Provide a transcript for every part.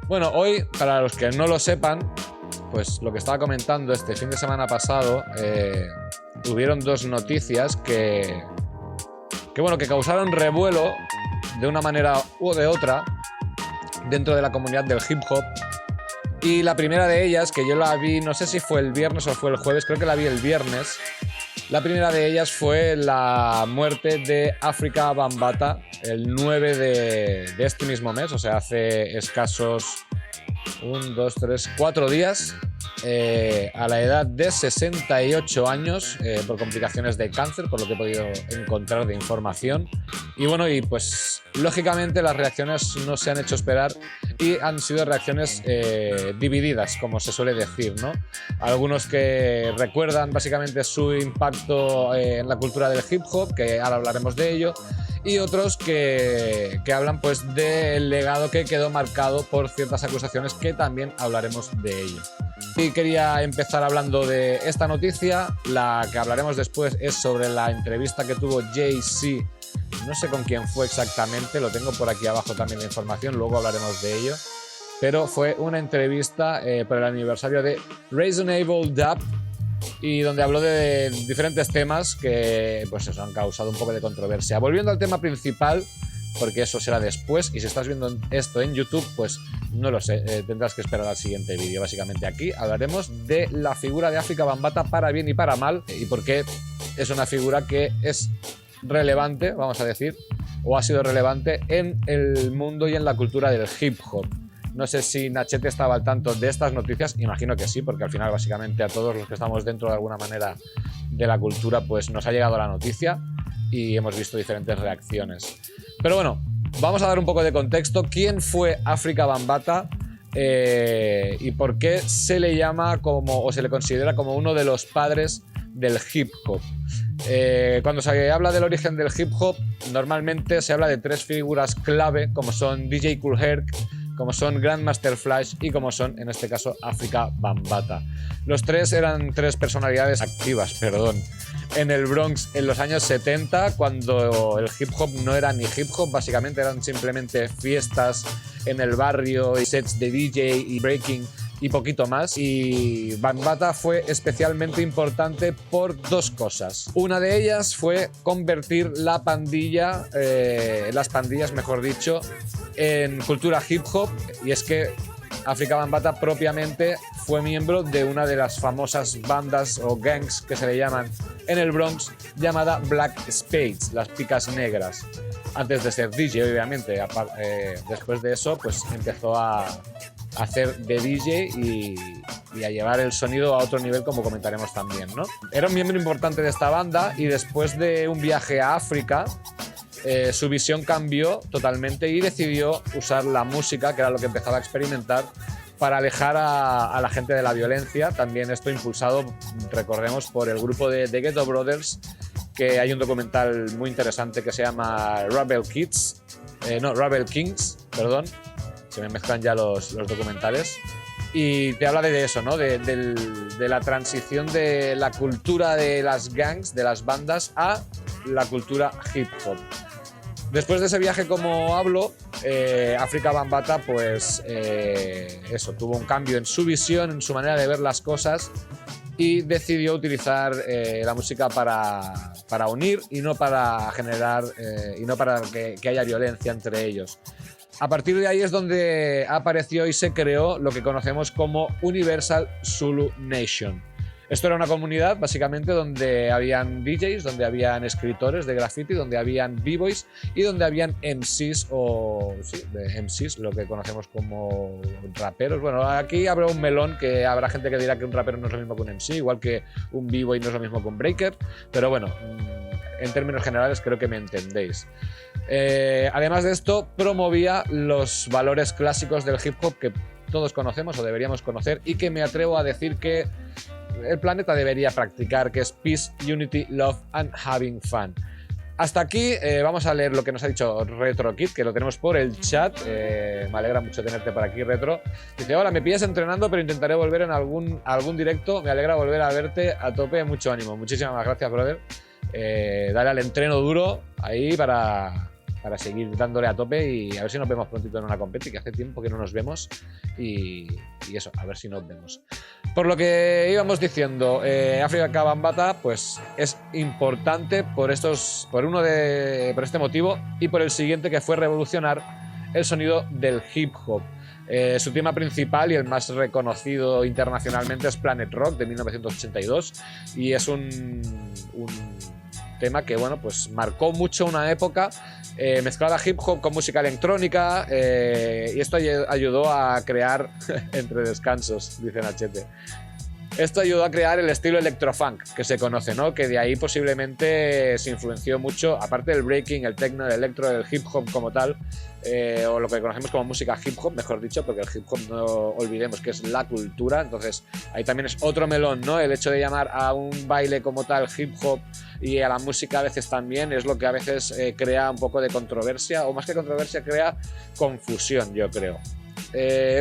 Bueno, hoy, para los que no lo sepan, pues lo que estaba comentando este fin de semana pasado, hubieron dos noticias que causaron revuelo de una manera u de otra dentro de la comunidad del hip hop. Y la primera de ellas, que yo la vi, no sé si fue el viernes o fue el jueves, creo que la vi el viernes. La primera de ellas fue la muerte de Afrika Bambaataa el 9 de este mismo mes, o sea, hace escasos 4 días, a la edad de 68 años, por complicaciones de cáncer, por lo que he podido encontrar de información. Y bueno, y pues lógicamente las reacciones no se han hecho esperar y han sido reacciones divididas, como se suele decir, ¿no? Algunos que recuerdan básicamente su impacto en la cultura del hip hop, que ahora hablaremos de ello, y otros que hablan pues del legado que quedó marcado por ciertas acusaciones, que también hablaremos de ello. Y quería empezar hablando de esta noticia. La que hablaremos después es sobre la entrevista que tuvo Jay-Z, no sé con quién fue exactamente, lo tengo por aquí abajo también la información, luego hablaremos de ello, pero fue una entrevista por el aniversario de Reasonable Doubt, y donde habló de diferentes temas que pues eso, han causado un poco de controversia. Volviendo al tema principal, porque eso será después, y si estás viendo esto en YouTube, pues no lo sé, tendrás que esperar al siguiente vídeo. Básicamente aquí hablaremos de la figura de Afrika Bambaataa, para bien y para mal, y por qué es una figura que es relevante, vamos a decir, o ha sido relevante en el mundo y en la cultura del hip hop. No sé si Nachete estaba al tanto de estas noticias, imagino que sí, porque al final básicamente a todos los que estamos dentro de alguna manera de la cultura pues nos ha llegado la noticia y hemos visto diferentes reacciones. Pero bueno, vamos a dar un poco de contexto. ¿Quién fue Afrika Bambaataa y por qué se le llama como, o se le considera como uno de los padres del hip hop? Cuando se habla del origen del hip hop, normalmente se habla de tres figuras clave, como son DJ Kool Herc, como son Grandmaster Flash y como son, en este caso, Afrika Bambaataa. Los tres eran tres personalidades activas, en el Bronx en los años 70, cuando el hip hop no era ni hip hop, básicamente eran simplemente fiestas en el barrio y sets de DJ y breaking y poquito más. Y Bambaataa fue especialmente importante por dos cosas. Una de ellas fue convertir las pandillas, mejor dicho, en cultura hip hop, y es que Afrika Bambaataa propiamente fue miembro de una de las famosas bandas o gangs que se le llaman en el Bronx, llamada Black Spades, las picas negras. Antes de ser DJ, obviamente. Después de eso, pues empezó a hacer de DJ y a llevar el sonido a otro nivel, como comentaremos también, ¿no? Era un miembro importante de esta banda, y después de un viaje a África, su visión cambió totalmente y decidió usar la música, que era lo que empezaba a experimentar, para alejar a la gente de la violencia. También esto impulsado, recordemos, por el grupo de The Ghetto Brothers, que hay un documental muy interesante que se llama Rebel Kings, se me mezclan ya los documentales, y te habla de eso, ¿no? de la transición de la cultura de las gangs, de las bandas, a la cultura hip hop. Después de ese viaje, como hablo, Afrika Bambaataa pues tuvo un cambio en su visión, en su manera de ver las cosas, y decidió utilizar la música para unir y no para generar y no para que haya violencia entre ellos. A partir de ahí es donde apareció y se creó lo que conocemos como Universal Zulu Nation. Esto era una comunidad básicamente donde habían DJs, donde habían escritores de graffiti, donde habían b-boys y donde habían MCs, MCs, lo que conocemos como raperos. Bueno, aquí habrá un melón, que habrá gente que dirá que un rapero no es lo mismo que un MC, igual que un b-boy no es lo mismo que un breaker, pero bueno, en términos generales creo que me entendéis. Además de esto, promovía los valores clásicos del hip hop que todos conocemos o deberíamos conocer, y que me atrevo a decir que el planeta debería practicar, que es Peace, Unity, Love and Having Fun. Hasta aquí vamos a leer lo que nos ha dicho RetroKid, que lo tenemos por el chat. Me alegra mucho tenerte por aquí, Retro. Dice: hola, me pillas entrenando, pero intentaré volver en algún directo. Me alegra volver a verte a tope, mucho ánimo. Muchísimas gracias, brother. Dale al entreno duro ahí para para seguir dándole a tope y a ver si nos vemos prontito en una competi, que hace tiempo que no nos vemos y eso, a ver si nos vemos. Por lo que íbamos diciendo, Afrika Bambaataa pues es importante por este motivo y por el siguiente, que fue revolucionar el sonido del hip hop. Su tema principal y el más reconocido internacionalmente es Planet Rock de 1982 y es un tema que, bueno, pues marcó mucho una época. Mezclaba hip hop con música electrónica y esto ayudó a crear entre descansos, dice Nachete. Esto ayudó a crear el estilo electrofunk que se conoce, ¿no? Que de ahí posiblemente se influenció mucho, aparte del breaking, el techno, el electro, el hip hop como tal, o lo que conocemos como música hip hop, mejor dicho, porque el hip hop no olvidemos que es la cultura, entonces ahí también es otro melón, ¿no? El hecho de llamar a un baile como tal hip hop y a la música a veces también es lo que a veces crea un poco de controversia, o más que controversia, crea confusión, yo creo.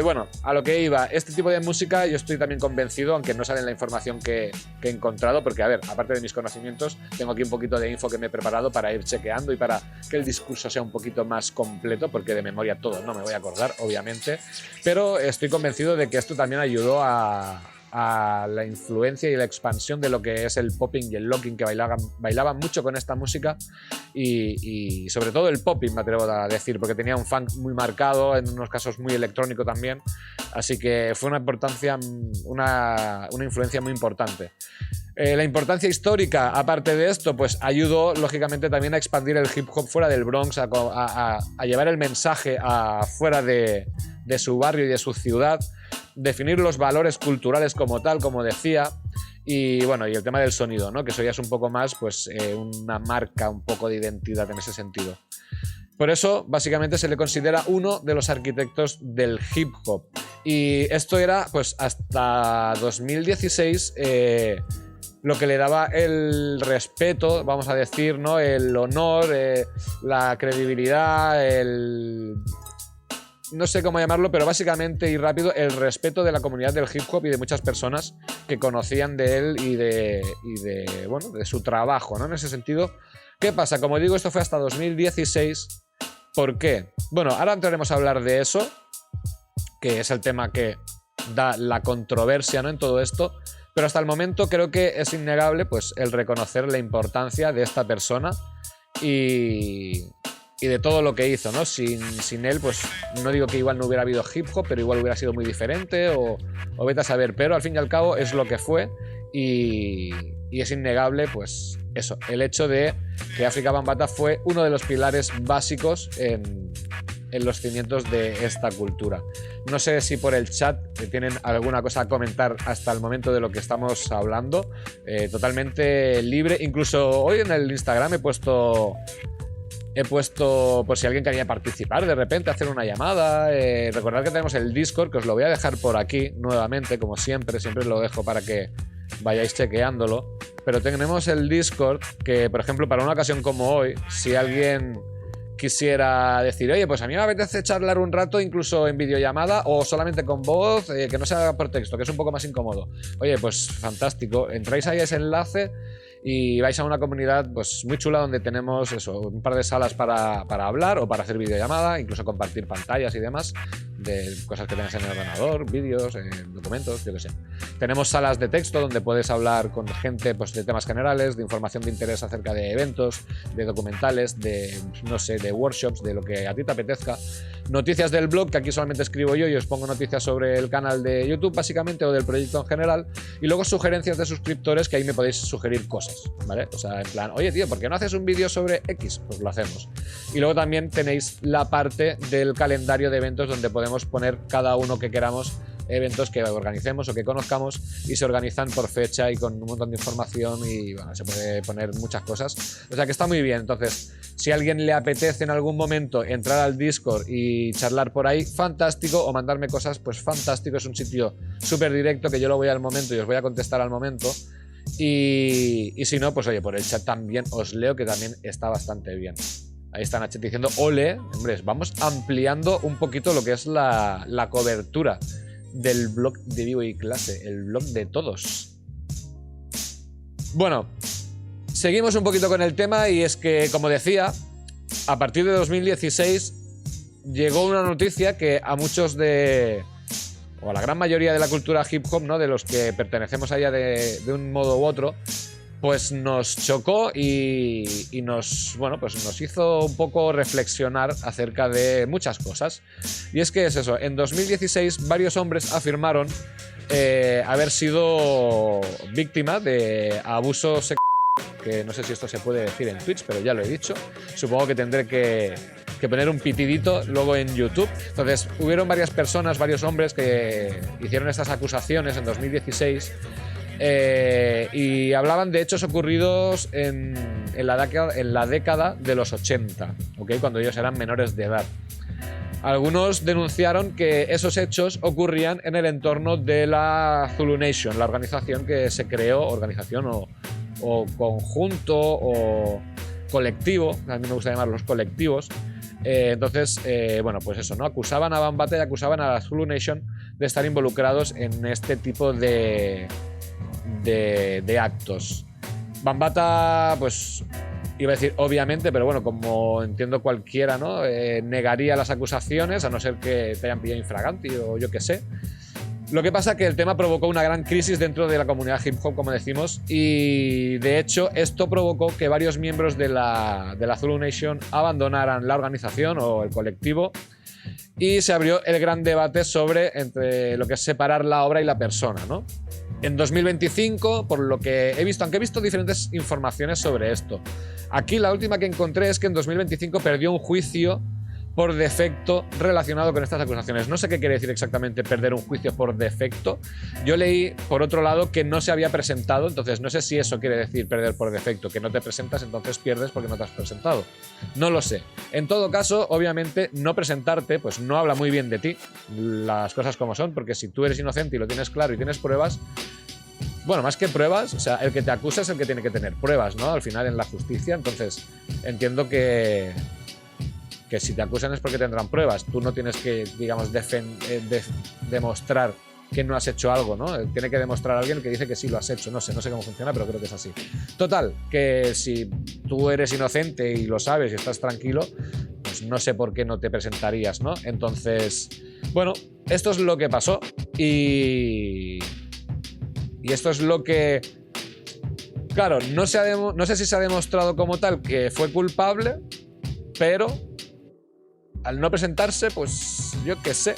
Bueno, a lo que iba, este tipo de música yo estoy también convencido, aunque no sale en la información que he encontrado, porque a ver, aparte de mis conocimientos, tengo aquí un poquito de info que me he preparado para ir chequeando y para que el discurso sea un poquito más completo, porque de memoria todo no me voy a acordar, obviamente, pero estoy convencido de que esto también ayudó a la influencia y la expansión de lo que es el popping y el locking, que bailaban mucho con esta música y sobre todo el popping, me atrevo a decir, porque tenía un funk muy marcado, en unos casos muy electrónico también, así que fue una influencia muy importante. La importancia histórica, aparte de esto, pues ayudó lógicamente también a expandir el hip hop fuera del Bronx, a llevar el mensaje fuera de su barrio y de su ciudad, definir los valores culturales como tal, como decía, y bueno, y el tema del sonido, ¿no? Que eso ya es un poco más, pues, una marca, un poco de identidad en ese sentido. Por eso, básicamente, se le considera uno de los arquitectos del hip hop. Y esto era, pues, hasta 2016, lo que le daba el respeto, vamos a decir, ¿no? El honor, la credibilidad, no sé cómo llamarlo, pero básicamente y rápido, el respeto de la comunidad del hip hop y de muchas personas que conocían de él y de su trabajo, ¿no? En ese sentido, ¿qué pasa? Como digo, esto fue hasta 2016. ¿Por qué? Bueno, ahora entraremos a hablar de eso, que es el tema que da la controversia, ¿no? En todo esto, pero hasta el momento creo que es innegable, pues, el reconocer la importancia de esta persona y de todo lo que hizo, ¿no? Sin él, pues no digo que igual no hubiera habido hip hop, pero igual hubiera sido muy diferente o vete a saber, pero al fin y al cabo es lo que fue y es innegable, pues eso, el hecho de que Afrika Bambaataa fue uno de los pilares básicos en los cimientos de esta cultura. No sé si por el chat tienen alguna cosa a comentar hasta el momento de lo que estamos hablando, totalmente libre, incluso hoy en el Instagram he puesto por si alguien quería participar de repente, hacer una llamada. Recordad que tenemos el Discord, que os lo voy a dejar por aquí nuevamente, como siempre lo dejo para que vayáis chequeándolo. Pero tenemos el Discord que, por ejemplo, para una ocasión como hoy, si alguien quisiera decir, oye, pues a mí me apetece charlar un rato incluso en videollamada o solamente con voz, que no sea por texto, que es un poco más incómodo. Oye, pues fantástico, entráis ahí a ese enlace y vais a una comunidad pues muy chula donde tenemos eso, un par de salas para hablar o para hacer videollamada, incluso compartir pantallas y demás de cosas que tengas en el ordenador, vídeos, documentos, yo qué sé. Tenemos salas de texto donde puedes hablar con gente pues, de temas generales, de información de interés acerca de eventos, de documentales, de, no sé, de workshops, de lo que a ti te apetezca. Noticias del blog, que aquí solamente escribo yo y os pongo noticias sobre el canal de YouTube, básicamente, o del proyecto en general. Y luego sugerencias de suscriptores, que ahí me podéis sugerir cosas, ¿vale? O sea, en plan, oye, tío, ¿por qué no haces un vídeo sobre X? Pues lo hacemos. Y luego también tenéis la parte del calendario de eventos donde podemos poner cada uno que queramos eventos que organicemos o que conozcamos y se organizan por fecha y con un montón de información y bueno, se puede poner muchas cosas. O sea que está muy bien. Entonces, si a alguien le apetece en algún momento entrar al Discord y charlar por ahí, fantástico, o mandarme cosas, pues fantástico. Es un sitio súper directo que yo lo voy al momento y os voy a contestar al momento. Y si no, pues oye, por el chat también os leo, que también está bastante bien. Ahí está Nachete diciendo, ole, hombre, vamos ampliando un poquito lo que es la cobertura del blog de Vivo y Clase, el blog de todos. Bueno, seguimos un poquito con el tema y es que, como decía, a partir de 2016 llegó una noticia que a muchos o a la gran mayoría de la cultura hip hop, ¿no? De los que pertenecemos a ella de un modo u otro, pues nos chocó y bueno, pues nos hizo un poco reflexionar acerca de muchas cosas. Y es que es eso, en 2016 varios hombres afirmaron haber sido víctimas de abuso sexual, que no sé si esto se puede decir en Twitch, pero ya lo he dicho. Supongo que tendré que poner un pitidito luego en YouTube. Entonces, hubieron varias personas, varios hombres que hicieron estas acusaciones en 2016 y hablaban de hechos ocurridos en la década de los 80, ¿okay? Cuando ellos eran menores de edad. Algunos denunciaron que esos hechos ocurrían en el entorno de la Zulu Nation, la organización que se creó, organización o conjunto o colectivo, a mí me gusta llamarlos colectivos. Entonces, bueno, pues eso, ¿no? Acusaban a Bambaataa y acusaban a la Zulu Nation de estar involucrados en este tipo de actos. Bambaataa, pues iba a decir obviamente, pero bueno, como entiendo cualquiera, ¿no? Negaría las acusaciones, a no ser que te hayan pillado infraganti o yo qué sé. Lo que pasa es que el tema provocó una gran crisis dentro de la comunidad hip hop, como decimos, y de hecho esto provocó que varios miembros de la Zulu Nation abandonaran la organización o el colectivo, y se abrió el gran debate entre lo que es separar la obra y la persona, ¿no? En 2025, por lo que he visto, aunque he visto diferentes informaciones sobre esto, aquí la última que encontré es que en 2025 perdió un juicio por defecto relacionado con estas acusaciones. No sé qué quiere decir exactamente perder un juicio por defecto. Yo leí, por otro lado, que no se había presentado, entonces no sé si eso quiere decir perder por defecto, que no te presentas, entonces pierdes porque no te has presentado. No lo sé. En todo caso, obviamente, no presentarte, pues no habla muy bien de ti, las cosas como son, porque si tú eres inocente y lo tienes claro y tienes pruebas, bueno, más que pruebas, o sea, el que te acusa es el que tiene que tener pruebas, ¿no? Al final en la justicia, entonces entiendo que si te acusan es porque tendrán pruebas. Tú no tienes que, digamos, demostrar que no has hecho algo, ¿no? Tiene que demostrar a alguien que dice que sí lo has hecho. No sé cómo funciona, pero creo que es así. Total, que si tú eres inocente y lo sabes y estás tranquilo, pues no sé por qué no te presentarías, ¿no? Entonces, bueno, esto es lo que pasó y esto es lo que... Claro, no sé si se ha demostrado como tal que fue culpable, pero al no presentarse, pues yo qué sé,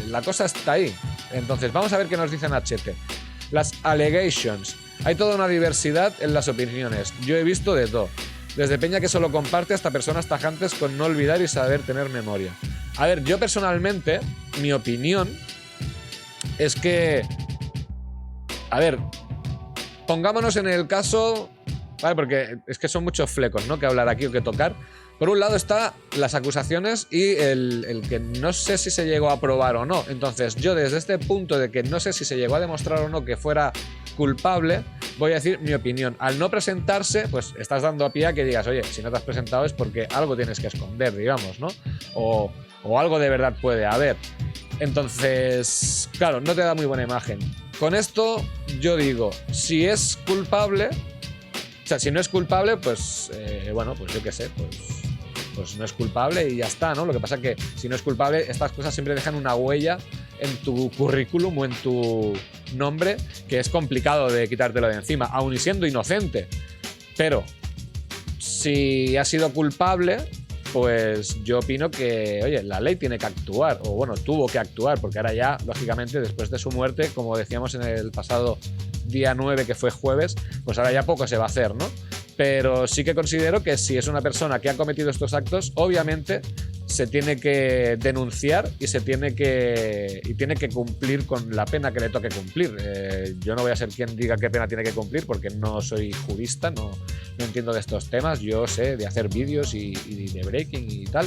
la cosa está ahí. Entonces, vamos a ver qué nos dicen HT. Las allegations. Hay toda una diversidad en las opiniones. Yo he visto de todo. Desde peña que solo comparte hasta personas tajantes con no olvidar y saber tener memoria. A ver, yo personalmente, mi opinión es que... A ver, pongámonos en el caso... Vale, porque es que son muchos flecos, ¿no? Que hablar aquí o que tocar. Por un lado está las acusaciones y el que no sé si se llegó a probar o no. Entonces, yo desde este punto de que no sé si se llegó a demostrar o no que fuera culpable, voy a decir mi opinión. Al no presentarse, pues estás dando a pie a que digas, oye, si no te has presentado es porque algo tienes que esconder, digamos, ¿no? O algo de verdad puede haber. Entonces, claro, no te da muy buena imagen. Con esto, yo digo, si es culpable... O sea, si no es culpable, pues, bueno, pues yo qué sé, pues no es culpable y ya está, ¿no? Lo que pasa es que si no es culpable, estas cosas siempre dejan una huella en tu currículum o en tu nombre que es complicado de quitártelo de encima, aun y siendo inocente. Pero si ha sido culpable, pues yo opino que, oye, la ley tiene que actuar, o bueno, tuvo que actuar, porque ahora ya, lógicamente, después de su muerte, como decíamos en el pasado día 9, que fue jueves, pues ahora ya poco se va a hacer, ¿no? Pero sí que considero que si es una persona que ha cometido estos actos, obviamente se tiene que denunciar y tiene que cumplir con la pena que le toque cumplir. Yo no voy a ser quien diga qué pena tiene que cumplir porque no soy jurista, no entiendo de estos temas. Yo sé de hacer vídeos y de breaking y tal.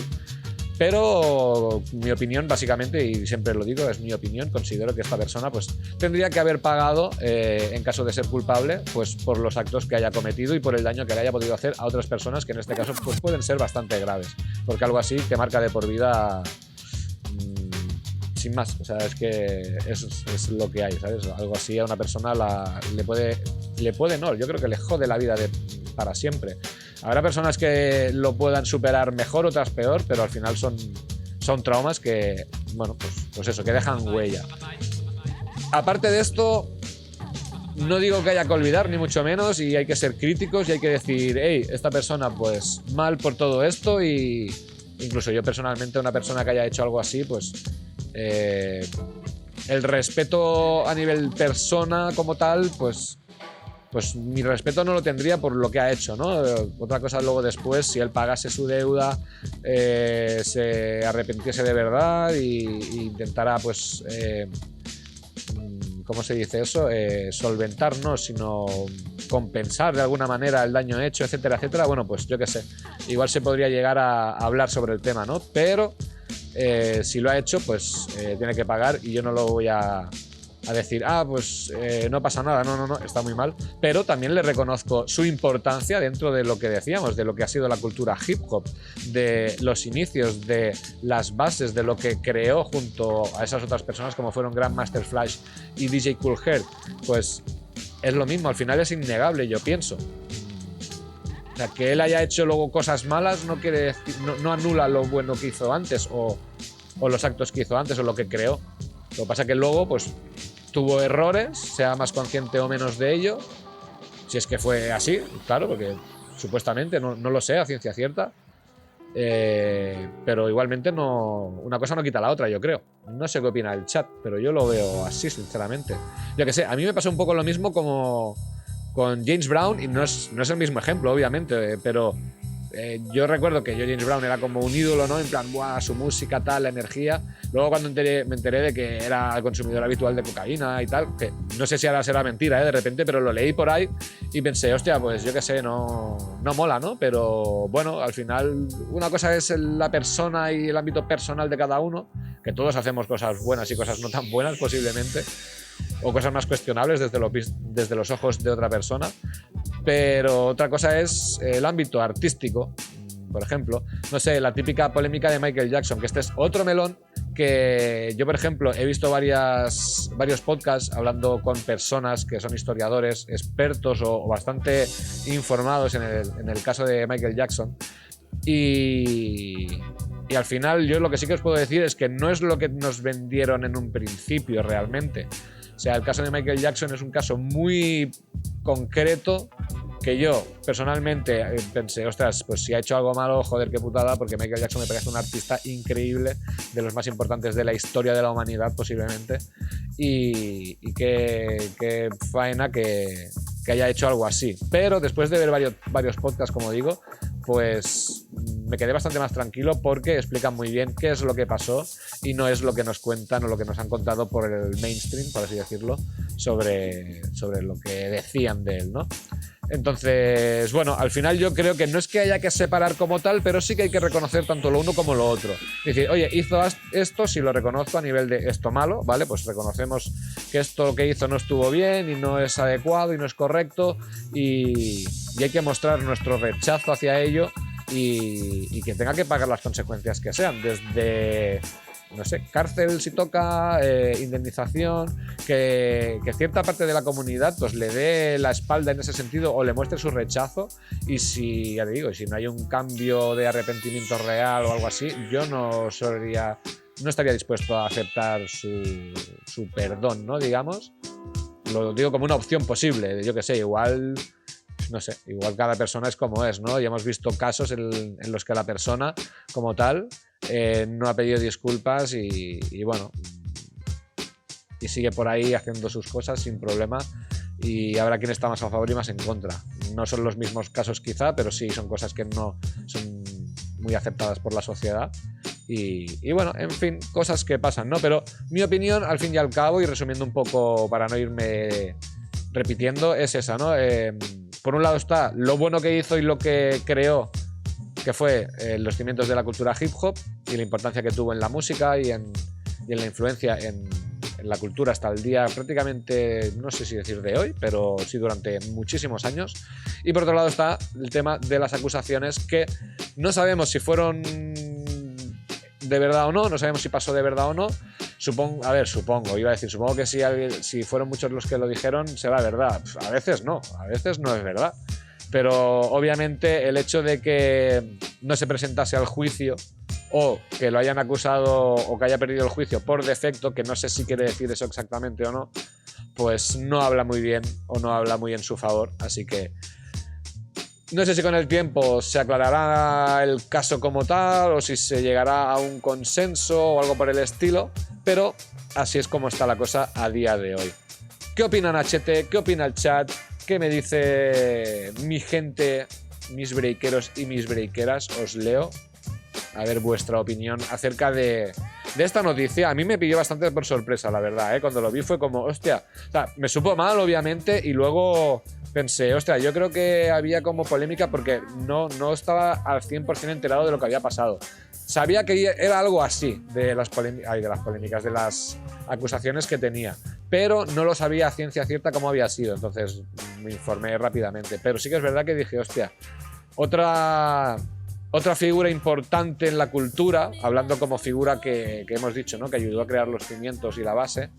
Pero mi opinión, básicamente, y siempre lo digo, es mi opinión, considero que esta persona pues tendría que haber pagado, en caso de ser culpable, pues por los actos que haya cometido y por el daño que le haya podido hacer a otras personas, que en este caso pues pueden ser bastante graves, porque algo así te marca de por vida sin más. O sea, es que es lo que hay, ¿sabes? Algo así a una persona le puede no, yo creo que le jode la vida para siempre. Habrá personas que lo puedan superar mejor, otras peor, pero al final son traumas que, bueno, pues eso, que dejan huella. Aparte de esto, no digo que haya que olvidar, ni mucho menos, y hay que ser críticos y hay que decir, hey, esta persona pues mal por todo esto, y incluso yo personalmente, una persona que haya hecho algo así, pues el respeto a nivel persona como tal, pues mi respeto no lo tendría por lo que ha hecho, ¿no? Otra cosa luego después, si él pagase su deuda, se arrepintiese de verdad y intentara, pues, ¿cómo se dice eso? Solventar, no, sino compensar de alguna manera el daño hecho, etcétera, etcétera. Bueno, pues yo qué sé, igual se podría llegar a hablar sobre el tema, ¿no? Pero si lo ha hecho, pues tiene que pagar, y yo no lo voy a decir, pues no pasa nada, no, está muy mal, pero también le reconozco su importancia dentro de lo que decíamos, de lo que ha sido la cultura hip hop, de los inicios, de las bases, de lo que creó junto a esas otras personas como fueron Grandmaster Flash y DJ Kool Herc. Pues es lo mismo, al final es innegable, yo pienso. O sea, que él haya hecho luego cosas malas no quiere decir, no anula lo bueno que hizo antes, o los actos que hizo antes, o lo que creó. Lo que pasa es que luego, pues, tuvo errores, sea más consciente o menos de ello, si es que fue así, claro, porque supuestamente, no lo sé a ciencia cierta, pero igualmente una cosa no quita la otra, yo creo. No sé qué opina el chat, pero yo lo veo así, sinceramente. Yo que sé, a mí me pasó un poco lo mismo como con James Brown, y no es el mismo ejemplo, obviamente, pero yo recuerdo que yo James Brown era como un ídolo, ¿no? En plan, ¡buah! Su música, tal, la energía. Luego cuando me enteré de que era consumidor habitual de cocaína y tal, que no sé si ahora será mentira, de repente, pero lo leí por ahí y pensé, hostia, pues yo qué sé, no mola, ¿no? Pero bueno, al final una cosa es la persona y el ámbito personal de cada uno, que todos hacemos cosas buenas y cosas no tan buenas posiblemente, o cosas más cuestionables desde los ojos de otra persona. Pero otra cosa es el ámbito artístico. Por ejemplo, no sé, la típica polémica de Michael Jackson, que este es otro melón que yo, por ejemplo, he visto varios podcasts hablando con personas que son historiadores, expertos o bastante informados en el caso de Michael Jackson. Y al final yo lo que sí que os puedo decir es que no es lo que nos vendieron en un principio realmente. O sea, el caso de Michael Jackson es un caso muy concreto que yo personalmente pensé, ostras, pues si ha hecho algo malo, joder, qué putada, porque Michael Jackson me parece un artista increíble, de los más importantes de la historia de la humanidad posiblemente, y qué faena que haya hecho algo así. Pero después de ver varios podcasts, como digo, pues me quedé bastante más tranquilo, porque explican muy bien qué es lo que pasó y no es lo que nos cuentan o lo que nos han contado por el mainstream, por así decirlo, sobre lo que decían de él, ¿no? Entonces, bueno, al final yo creo que no es que haya que separar como tal, pero sí que hay que reconocer tanto lo uno como lo otro. Es decir, oye, hizo esto, si lo reconozco a nivel de esto malo, ¿vale? Pues reconocemos que esto que hizo no estuvo bien y no es adecuado y no es correcto, y hay que mostrar nuestro rechazo hacia ello y que tenga que pagar las consecuencias que sean, desde, no sé, cárcel si toca, indemnización, que cierta parte de la comunidad pues le dé la espalda en ese sentido o le muestre su rechazo, y si, ya te digo, si no hay un cambio de arrepentimiento real o algo así, yo no estaría dispuesto a aceptar su perdón, ¿no? Digamos, lo digo como una opción posible, yo que sé, igual... No sé, igual cada persona es como es, ¿no? Y hemos visto casos en los que la persona, como tal, no ha pedido disculpas y bueno, y sigue por ahí haciendo sus cosas sin problema, y habrá quien está más a favor y más en contra. No son los mismos casos quizá, pero sí son cosas que no son muy aceptadas por la sociedad. Y bueno, en fin, cosas que pasan, ¿no? Pero mi opinión, al fin y al cabo, y resumiendo un poco para no irme repitiendo, es esa, ¿no? Por un lado está lo bueno que hizo y lo que creó, que fue los cimientos de la cultura hip hop y la importancia que tuvo en la música y en la influencia en la cultura hasta el día prácticamente, no sé si decir de hoy, pero sí durante muchísimos años. Y por otro lado está el tema de las acusaciones, que no sabemos si fueron de verdad o no sabemos si pasó de verdad o no. Supongo que si fueron muchos los que lo dijeron, será verdad. A veces no es verdad. Pero obviamente el hecho de que no se presentase al juicio o que lo hayan acusado o que haya perdido el juicio por defecto, que no sé si quiere decir eso exactamente o no, pues no habla muy bien o no habla muy en su favor. Así que no sé si con el tiempo se aclarará el caso como tal o si se llegará a un consenso o algo por el estilo, pero así es como está la cosa a día de hoy. ¿Qué opina Nachete? ¿Qué opina el chat? ¿Qué me dice mi gente, mis breakeros y mis breakeras? Os leo. A ver vuestra opinión acerca de esta noticia. A mí me pilló bastante por sorpresa, la verdad, ¿eh? Cuando lo vi fue como, hostia. O sea, me supo mal, obviamente, y luego pensé, hostia, yo creo que había como polémica porque no estaba al 100% enterado de lo que había pasado. Sabía que era algo así de las polémicas, de las acusaciones que tenía, pero no lo sabía a ciencia cierta cómo había sido, entonces me informé rápidamente. Pero sí que es verdad que dije, hostia, otra figura importante en la cultura, hablando como figura que hemos dicho, ¿no? Que ayudó a crear los cimientos y la base,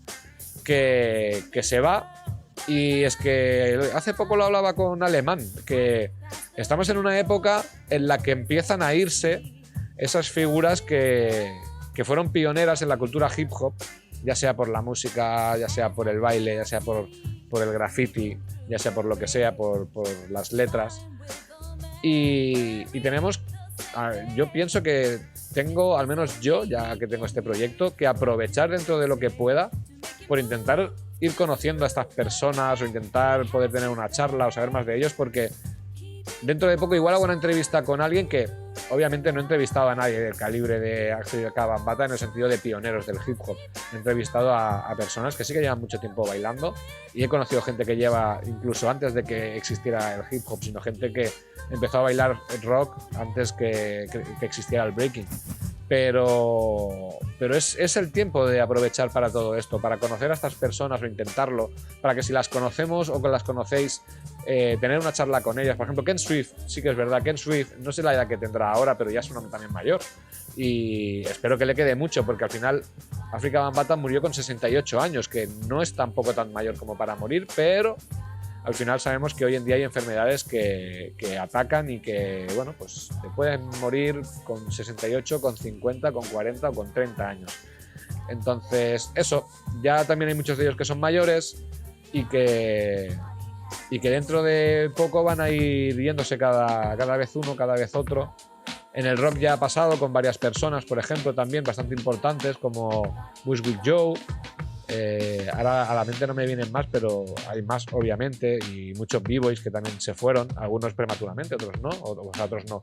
que se va. Y es que hace poco lo hablaba con Alemán, que estamos en una época en la que empiezan a irse esas figuras que fueron pioneras en la cultura hip hop, ya sea por la música, ya sea por el baile, ya sea por el graffiti, ya sea por lo que sea, por las letras. Y tenemos, yo pienso que tengo, al menos yo, ya que tengo este proyecto, que aprovechar dentro de lo que pueda por intentar ir conociendo a estas personas o intentar poder tener una charla o saber más de ellos, porque dentro de poco igual hago una entrevista con alguien que obviamente no he entrevistado a nadie del calibre de África Bambaataa en el sentido de pioneros del hip hop. He entrevistado a personas que sí que llevan mucho tiempo bailando y he conocido gente que lleva incluso antes de que existiera el hip hop, sino gente que empezó a bailar rock antes que existiera el breaking. Pero es el tiempo de aprovechar para todo esto, para conocer a estas personas o intentarlo, para que si las conocemos o que las conocéis, tener una charla con ellas. Por ejemplo, Ken Swift, sí que es verdad, Ken Swift, no sé la edad que tendrá ahora, pero ya es un hombre también mayor. Y espero que le quede mucho, porque al final África Bambaataa murió con 68 años, que no es tampoco tan mayor como para morir, pero al final sabemos que hoy en día hay enfermedades que atacan y que, bueno, pues te pueden morir con 68, con 50, con 40 o con 30 años. Entonces, eso, ya también hay muchos de ellos que son mayores y que dentro de poco van a ir yéndose cada vez uno, cada vez otro. En el rock ya ha pasado con varias personas, por ejemplo, también bastante importantes como Bushwick Joe. Ahora a la mente no me vienen más, pero hay más obviamente, y muchos b-boys que también se fueron, algunos prematuramente, otros no, otros no,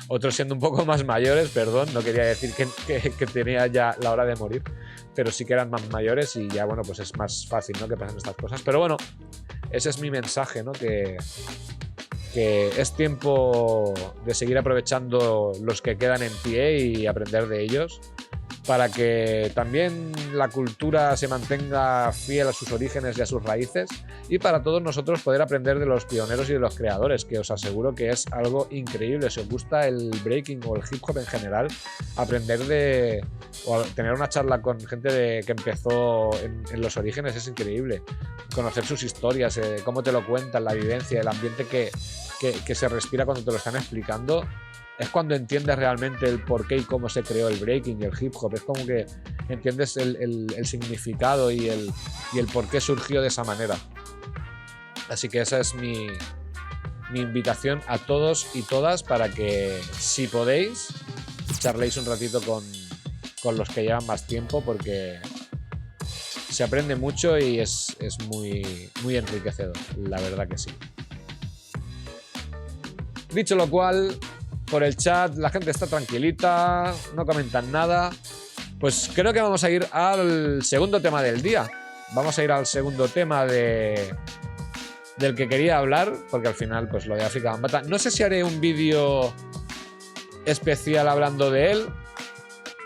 otros siendo un poco más mayores, perdón, no quería decir que tenía ya la hora de morir, pero sí que eran más mayores y ya, bueno, pues es más fácil, ¿no?, que pasen estas cosas. Pero bueno, ese es mi mensaje, ¿no?, que es tiempo de seguir aprovechando los que quedan en pie y aprender de ellos, para que también la cultura se mantenga fiel a sus orígenes y a sus raíces, y para todos nosotros poder aprender de los pioneros y de los creadores, que os aseguro que es algo increíble. Si os gusta el breaking o el hip hop en general, aprender o tener una charla con gente que empezó en los orígenes es increíble. Conocer sus historias, cómo te lo cuentan, la vivencia, el ambiente que se respira cuando te lo están explicando. Es cuando entiendes realmente el por qué y cómo se creó el breaking y el hip hop. Es como que entiendes el significado y el por qué surgió de esa manera. Así que esa es mi invitación a todos y todas, para que, si podéis, charléis un ratito con los que llevan más tiempo, porque se aprende mucho y es muy, muy enriquecedor, la verdad que sí. Dicho lo cual, por el chat la gente está tranquilita, no comentan nada. Pues creo que vamos a ir al segundo tema del día. Vamos a ir al segundo tema del que quería hablar, porque al final, pues lo de África Bambaataa. No sé si haré un vídeo especial hablando de él.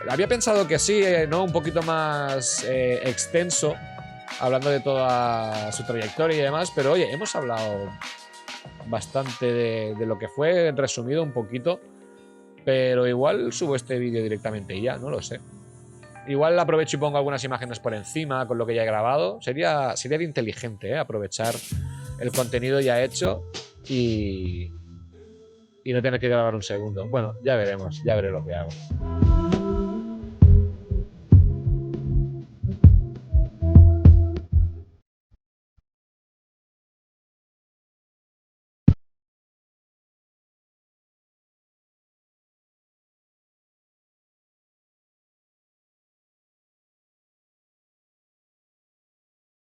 Había pensado que sí, ¿no? Un poquito más extenso, hablando de toda su trayectoria y demás, pero oye, hemos hablado bastante de lo que fue, resumido un poquito, pero igual subo este vídeo directamente y ya, no lo sé. Igual aprovecho y pongo algunas imágenes por encima con lo que ya he grabado. Sería inteligente, aprovechar el contenido ya hecho y no tener que grabar un segundo. Bueno, ya veremos, ya veré lo que hago.